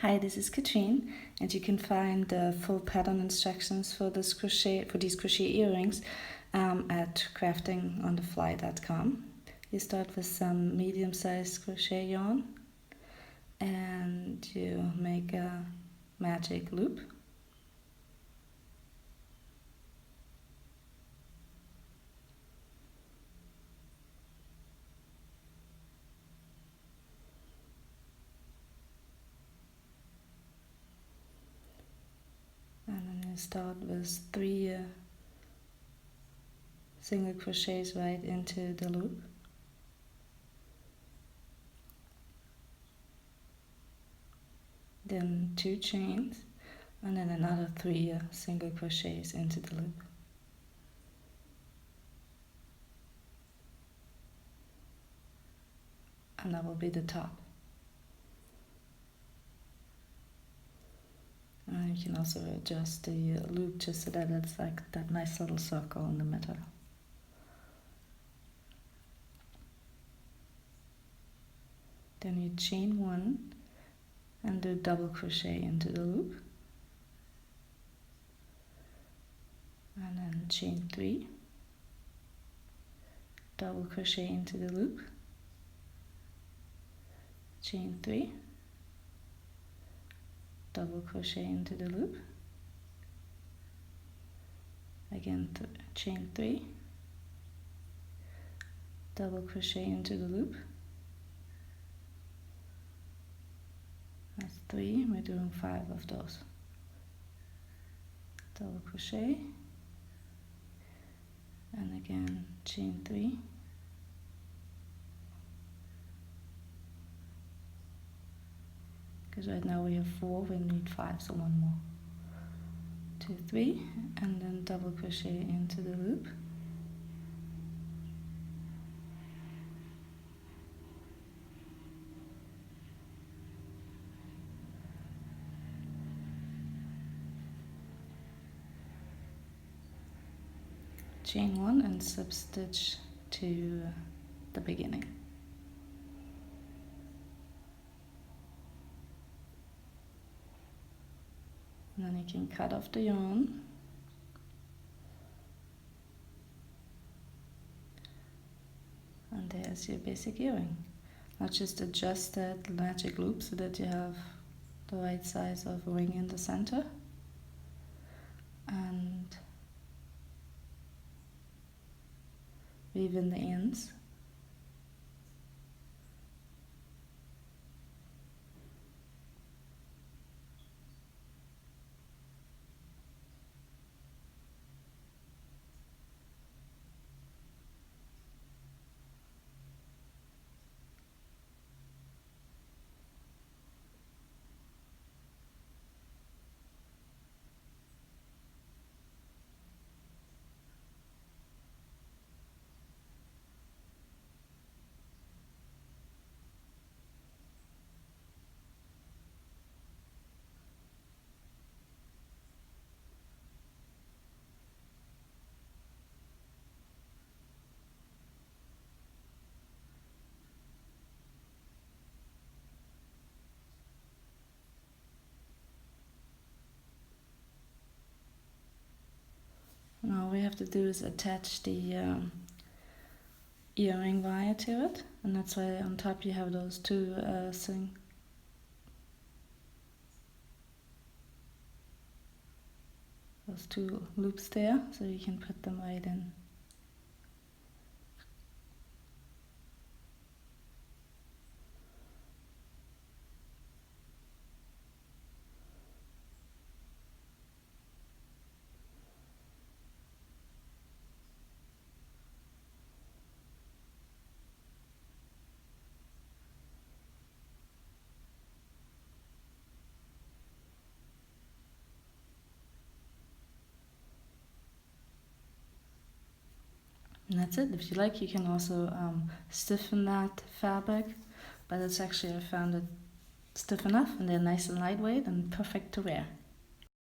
Hi, this is Katrine, and you can find the full pattern instructions for these crochet earrings at craftingondefly.com. You start with some medium-sized crochet yarn, and you make a magic loop. And then you start with 3 single crochets right into the loop. Then 2 chains, and then another 3 single crochets into the loop. And that will be the top. And you can also adjust the loop just so that it's like that nice little circle in the middle. Then you chain 1 and do double crochet into the loop. And then chain 3, double crochet into the loop, chain 3, double crochet into the loop, again chain 3, double crochet into the loop. That's 3, we're doing 5 of those. Double crochet, and again chain 3, because right now we have 4, we need 5, so 1 more. 2, 3, and then double crochet into the loop. Chain 1 and slip stitch to the beginning. And then you can cut off the yarn. And there's your basic earring. Now just adjust that magic loop so that you have the right size of ring in the center. And weave in the ends. Now all we have to do is attach the earring wire to it, and that's why on top you have those 2 those 2 loops there, so you can put them right in. And that's it. If you like, you can also stiffen that fabric, but it's actually, I found it stiff enough and they're nice and lightweight and perfect to wear.